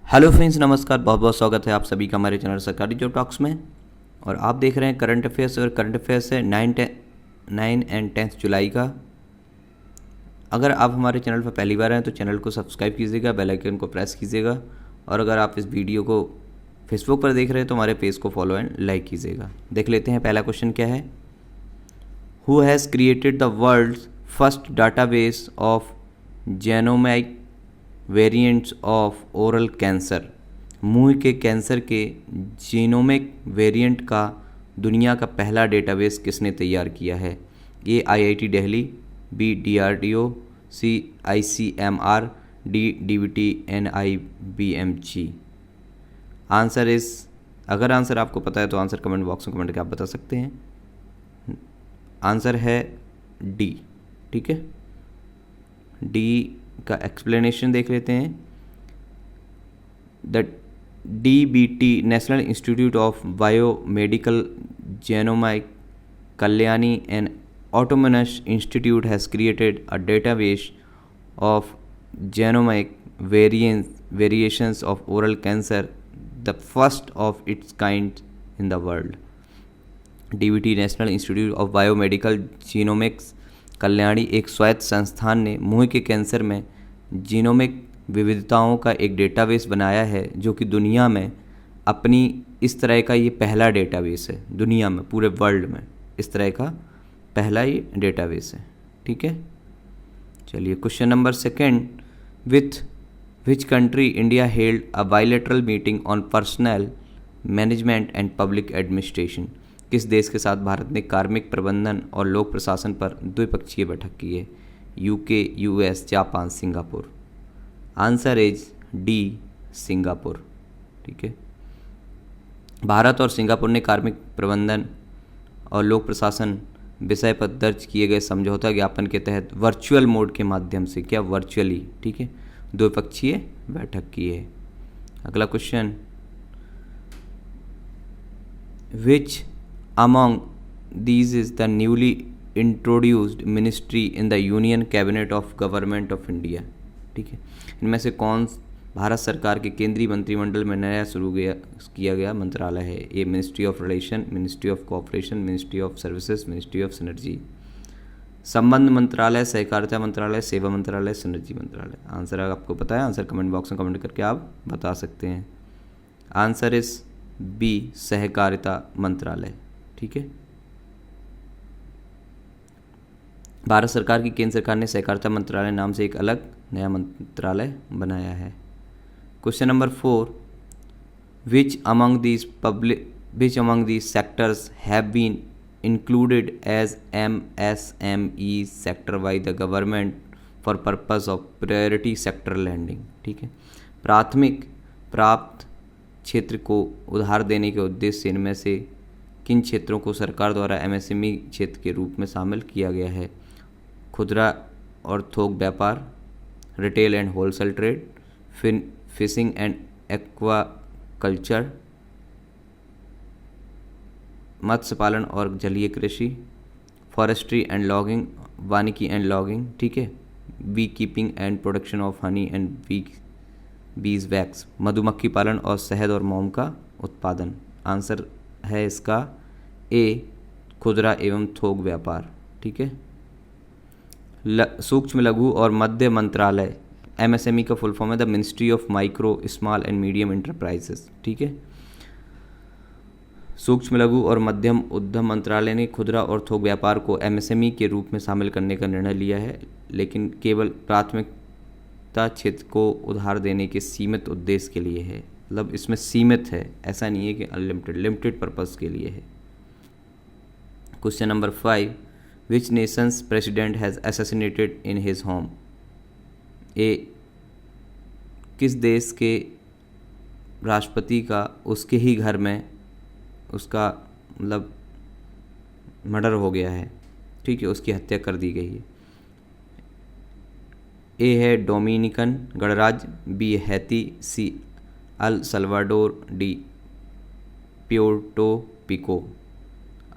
Hello friends, नमस्कार। बहुत बहुत स्वागत है आप सभी का हमारे चैनल सरकारी जॉब टॉक्स में। और आप देख रहे हैं करंट अफेयर्स। और करंट अफेयर्स है 9 एंड 10 जुलाई का। अगर आप हमारे चैनल पर पहली बार हैं तो चैनल को सब्सक्राइब कीजिएगा, बेल आइकन को प्रेस कीजिएगा। और अगर आप इस वीडियो को फेसबुक पर देख रहे हैं तो हमारे पेज को फॉलो एंड लाइक कीजिएगा। देख लेते हैं पहला क्वेश्चन क्या है। Who has created the world's first database of genomic variants of oral cancer. मुंह के कैंसर के जीनोमिक वेरिएंट का दुनिया का पहला डेटाबेस किसने तैयार किया है? A IIT Delhi, B DRDO, C ICMR, D DBT NIBMG. Answer इस अगर आंसर आपको पता है तो आंसर कमेंट बॉक्स में कमेंट करके आप बता सकते हैं। आंसर है डी। ठीक है, डी का एक्सप्लेनेशन देख लेते हैं। The DBT national institute of biomedical genomic Kalyani and autonomous institute has created a database of genomic variations of oral cancer, the first of its kind in the world. DBT national institute of biomedical genomics Kalyani एक स्वायत्त संस्थान ने मुंह के cancer में genomic विविधताओं का एक डेटाबेस बनाया है, जो कि दुनिया में अपनी इस तरह का ये पहला डेटाबेस है। दुनिया में, पूरे वर्ल्ड में इस तरह का पहला ही डेटाबेस है। ठीक है, चलिए question number second. With which country India held a bilateral meeting on personal management and public administration. किस देश के साथ भारत ने कार्मिक प्रबंधन और लोक प्रशासन पर द्विपक्षीय बैठक की है? UK, US, Japan, Singapore. Answer is D, Singapore. ठीक है, भारत और सिंगापुर ने कार्मिक प्रबंधन और लोक प्रशासन विषय पर दर्ज किए गए समझौता ज्ञापन के तहत वर्चुअल मोड के माध्यम से, क्या वर्चुअली, ठीक है, द्विपक्षीय बैठक की है। अगला question. Which among these is the newly introduced ministry in the union cabinet of government of India. ठीक है, इनमें से कौन भारत सरकार के केंद्रीय मंत्रिमंडल में नया किया गया मंत्रालय है? A ministry of relation, ministry of cooperation, ministry of services, ministry of synergy. संबंध मंत्रालय, सहकारिता मंत्रालय, सेवा मंत्रालय, सिनर्जी मंत्रालय। आंसर अगर आपको पता है, आंसर कमेंट बॉक्स में कमेंट करके आप बता सकते हैं। आंसर इस बी, सहकारिता मंत्रालय। ठीक है, भारत सरकार की केंद्र सरकार ने सहकारिता मंत्रालय नाम से एक अलग नया मंत्रालय बनाया है। Question number 4। Which among these sectors have been included as MSME sector by the government for purpose of priority sector lending. ठीक है, प्राथमिक प्राप्त क्षेत्र को उधार देने के उद्देश्य से इनमें से किन क्षेत्रों को सरकार द्वारा MSME क्षेत्र के रूप में शामिल किया गया है? खुदरा और थोक व्यापार, retail and wholesale trade, fishing and aquaculture, मत्स्य पालन और जलीय कृषि, फॉरेस्ट्री एंड लॉगिंग, वानिकी एंड लॉगिंग। ठीक है, bee keeping and production of honey and beeswax, मधुमक्खी पालन और शहद और मोम का उत्पादन। आंसर है इसका ए, खुदरा एवं थोक व्यापार। ठीक है, सूक्ष्म लघु और मध्य मंत्रालय, MSME का फुल फॉर्म है the ministry of micro small and medium enterprises. ठीक है, सूक्ष्म लघु और मध्यम उद्यम मंत्रालय ने खुदरा और थोक व्यापार को MSME के रूप में शामिल करने का निर्णय लिया है, लेकिन केवल प्राथमिकता क्षेत्र को उधार देने के सीमित उद्देश्य के लिए है। मतलब इसमें सीमित है, ऐसा नहीं है कि अनलिमिटेड, लिमिटेड पर्पस के लिए है। Question number 5। Which nation's president has assassinated in his home. A, किस देश के राष्ट्रपति का उसके ही घर में उसका मतलब मर्डर हो गया है? ठीक है, उसकी हत्या कर दी गई है। ए है डोमिनिकन गणराज्य, B Haiti, C El Salvador, D Puerto Rico.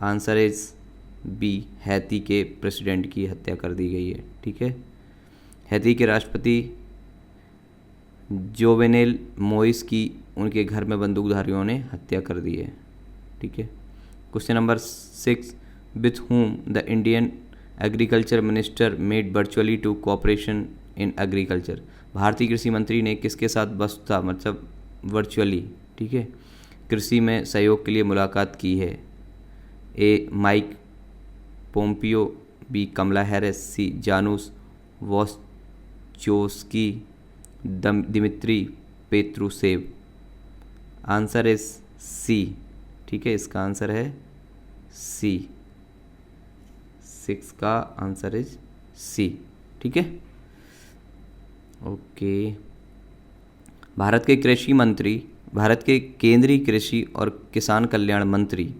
Answer is B, Haiti के प्रेसिडेंट की हत्या कर दी गई है। ठीक है, हैती के राष्ट्रपति जोवेनेल मोइस की उनके घर में बंदूकधारियों ने हत्या कर दी है। ठीक है। Question number 6, with whom the Indian agriculture minister made virtually to cooperation in agriculture. भारतीय कृषि मंत्री ने किसके साथ वस्तुतः मतलब वर्चुअली, ठीक है, कृषि में सहयोग के लिए मुलाकात की है। A Mike Pompeo, B Kamala Harris, C Janusz Wojciechowski, Dmitry Patrushev. Answer is C. ठीक है, इसका आंसर है सी। 6 का आंसर इज सी। ठीक है, ओके। भारत के केंद्रीय कृषि और किसान कल्याण मंत्री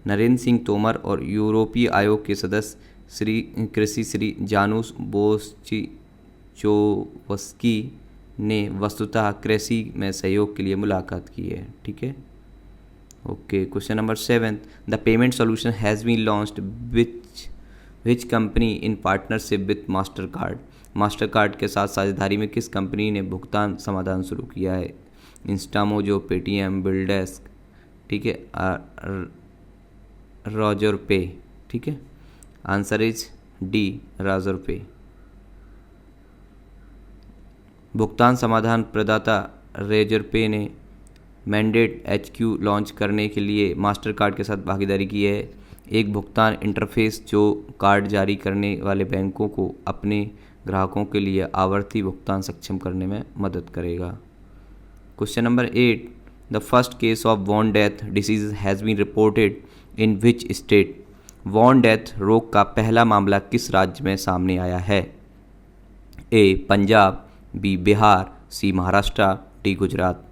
नरेंद्र सिंह तोमर और यूरोपीय आयोग के सदस्य श्री जानुस वोस्चिचोवस्की ने वस्तुतः कृषि में सहयोग के लिए मुलाकात की है। ठीक है, okay. Question number 7, the payment solution has been launched which company in partnership with Mastercard. Mastercard के साथ साझेदारी में किस कंपनी ने भुगतान समाधान शुरू किया है। इंस्टामोजो, पेटीएम, बिल्डेस्क, ठीक है, रोजर पे। ठीक है, आंसर इज डी, रोजर पे। भुगतान समाधान प्रदाता रोजर पे ने मैंडेट HQ लॉन्च करने के लिए मास्टर कार्ड के साथ भागीदारी की है, एक भुगतान इंटरफेस जो कार्ड जारी करने वाले बैंकों को अपने ग्राहकों के लिए आवर्ती भुगतान सक्षम करने में मदद करेगा। Question number 8, the first case of won death disease has been reported in which state. Won death रोग का पहला मामला किस राज्य में सामने आया है। A Punjab, B Bihar, C Maharashtra, D Gujarat.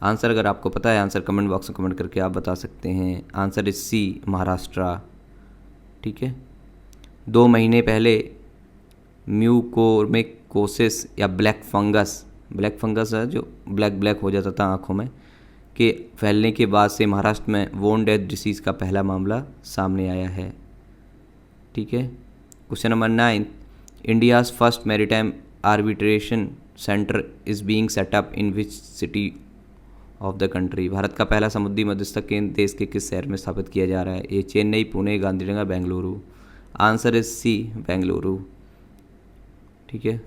Answer अगर आपको पता है, आंसर कमेंट बॉक्स में कमेंट करके आप बता सकते हैं। Answer is C, Maharashtra. ठीक है, 2 महीने पहले म्यूकोरमिकोसिस या ब्लैक फंगस है जो ब्लैक हो जाता था आँखों में, के फैलने के बाद से महाराष्ट्र में वोन डेथ डिसीज़ का पहला मामला सामने आया है। ठीक है, question number 9, India's first maritime arbitration centre is being set up in which city of the country. Bharat का पहला समुद्री मध्यस्थता केंद्र देश के किस शहर में स्थापित किया जा रहा है। ये Chennai, Pune, Gandhinagar, Bengaluru. Answer is C, Bengaluru. ठीक है,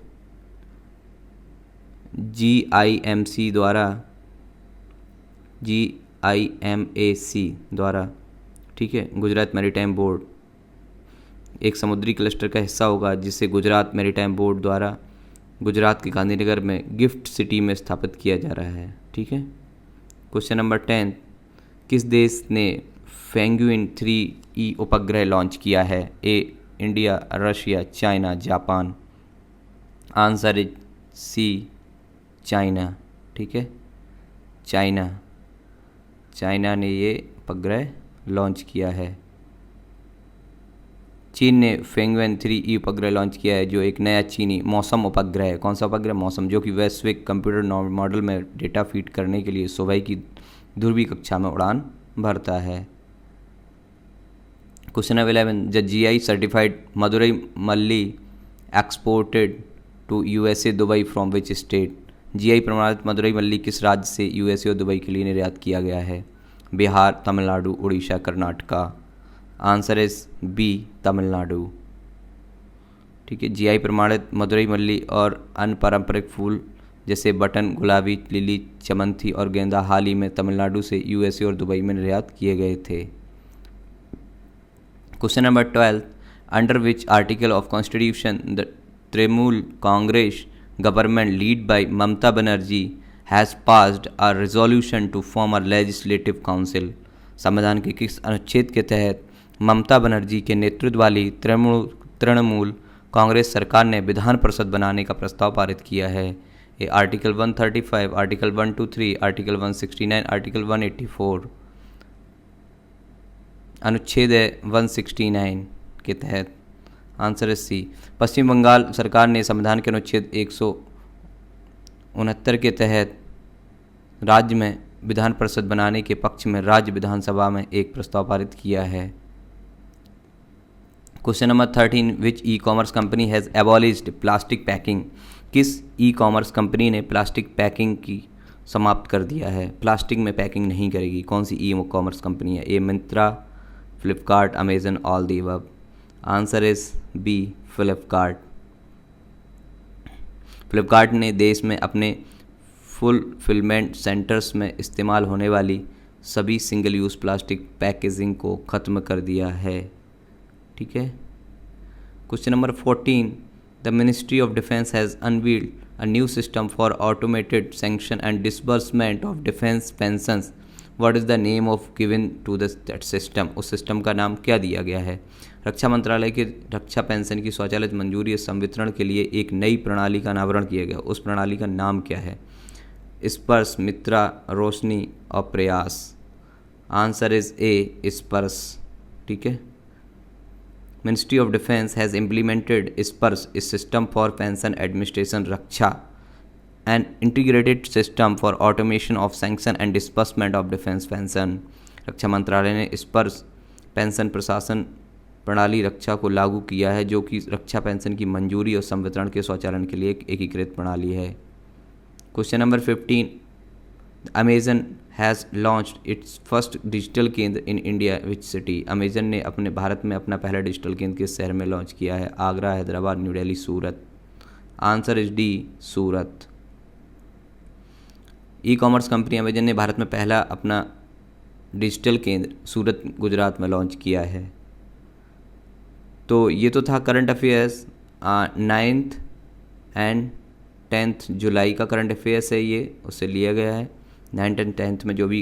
GIMAC द्वारा, ठीक है, गुजरात मैरीटाइम बोर्ड एक समुद्री क्लस्टर का हिस्सा होगा जिसे गुजरात मैरीटाइम बोर्ड द्वारा गुजरात के गांधीनगर में गिफ्ट सिटी में स्थापित किया जा रहा है। ठीक है, क्वेश्चन नंबर 10, किस देश ने फेंगुइन 3E उपग्रह लॉन्च किया है। A India, Russia, China, Japan. Answer is C, China. ठीक है, चाइना ने ये उपग्रह लॉन्च किया है। चीन ने फेंगुइन 3E उपग्रह लॉन्च किया है जो एक नया चीनी मौसम उपग्रह है। कौन सा उपग्रह? मौसम, जो कि वैश्विक कंप्यूटर मॉडल में डेटा फीड करने के लिए सुबह की ध्रुवीय कक्षा में उड़ान भरता है। Question number 11, the GI certified Madurai Malli exported to USA Dubai from which state. GI प्रमाणित मदुरई मल्ली किस राज्य से USA और दुबई के लिए निर्यात किया गया है। Bihar, Tamil Nadu, Orissa, Karnataka. Answer is B, Tamil Nadu. ठीक है, GI प्रमाणित मदुरई मल्ली और अन्य पारंपरिक फूल जैसे बटन, गुलाबी, लिली, चमंती और गेंदा हाल ही में तमिलनाडु से USA और दुबई में निर्यात किए गए थे। Question number 12, under which article of constitution the Trinamool Congress government lead by Mamata Banerjee has passed a resolution to form a legislative council. संविधान के किस अनुच्छेद के तहत ममता बनर्जी के नेतृत्व वाली तृणमूल कांग्रेस सरकार ने विधान परिषद बनाने का प्रस्ताव पारित किया है। ये आर्टिकल 135, आर्टिकल 123, आर्टिकल 169, आर्टिकल 184। अनुच्छेद है 169 के तहत। आंसर है सी। पश्चिम बंगाल सरकार ने संविधान के अनुच्छेद 169 के तहत राज्य में विधान परिषद बनाने के पक्ष में राज्य विधानसभा में एक प्रस्ताव पारित किया है। Question number 13, which e-commerce company has abolished plastic packing. किस ई कॉमर्स कंपनी ने प्लास्टिक पैकिंग की समाप्त कर दिया है? प्लास्टिक में पैकिंग नहीं करेगी। कौन सी ई कॉमर्स कंपनी है? A Myntra, Flipkart, Amazon, all the above. Answer is B, Flipkart. Flipkart ने देश में अपने फुलफिलमेंट सेंटर्स में इस्तेमाल होने वाली सभी सिंगल यूज़ प्लास्टिक पैकेजिंग को ख़त्म कर दिया है। ठीक है। Question number 14, the ministry of defence has unveiled a new system for automated sanction and disbursement of defence pensions. What is the name of given to that system? उस system का नाम क्या दिया गया है? रक्षा मंत्रालय के रक्षा पेंशन की स्वचालित मंजूरी और संवितरण के लिए एक नई प्रणाली का अनावरण किया गया। उस प्रणाली का नाम क्या है? स्पर्श, मित्रा, रोशनी और प्रयास। Answer is a, Sparsh. ठीक है। Ministry of defence has implemented Sparsh is system for pension administration Raksha an integrated system for automation of sanction and disbursement of defence pension. रक्षा मंत्रालय ने स्पर्श पेंशन प्रशासन प्रणाली रक्षा को लागू किया है, जो कि रक्षा पेंशन की मंजूरी और संवितरण के स्वचालन के लिए एक एकीकृत प्रणाली है। Question number 15, Amazon has launched its first digital Kendra in India which city? Amazon ने अपने भारत में अपना पहला डिजिटल केंद्र किस शहर में लॉन्च किया है? Agra, Hyderabad, new Delhi, Surat. Answer is D, Surat. E commerce company Amazon ने भारत में पहला अपना डिजिटल केंद्र सूरत, गुजरात में लॉन्च किया है। तो ये तो था current affairs. 9th and 10th जुलाई का करंट अफेयर्स है ये, उससे लिया गया है। 9th एंड 10th में जो भी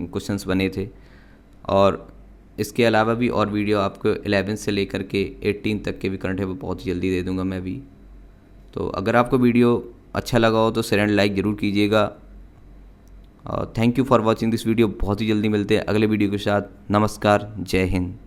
क्वेश्चंस बने थे, और इसके अलावा भी और वीडियो आपको 11 से लेकर के 18 तक के भी करंट है वो बहुत जल्दी दे दूंगा मैं भी। तो अगर आपको वीडियो अच्छा लगा हो तो शेयर एंड लाइक ज़रूर कीजिएगा। Thank you for watching this video. बहुत ही जल्दी मिलते हैं अगले वीडियो के साथ। नमस्कार, जय हिंद।